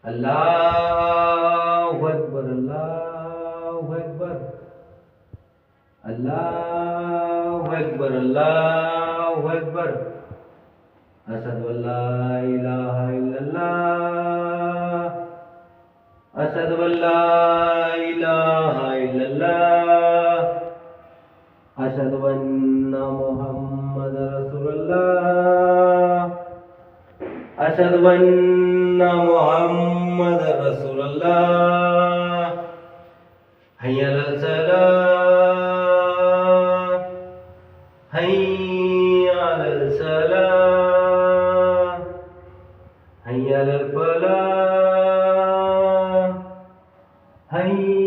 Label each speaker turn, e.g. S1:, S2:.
S1: अल्लाहु अकबर, अल्लाहु अकबर, अल्लाहु अकबर, अल्लाहु अकबर। अशहदु अल्ला इलाहा इल्लल्लाह, अशहदु अल्ला इलाहा इल्लल्लाह, अशहदु अन्ना मुहम्मद रसूलुल्लाह, अशहदु अन्ना मुहम्मद रसूलुल्लाह। हय्या अलल सलाह, हय्या अलल सलाह, हय्या अलल फलाह, हय्या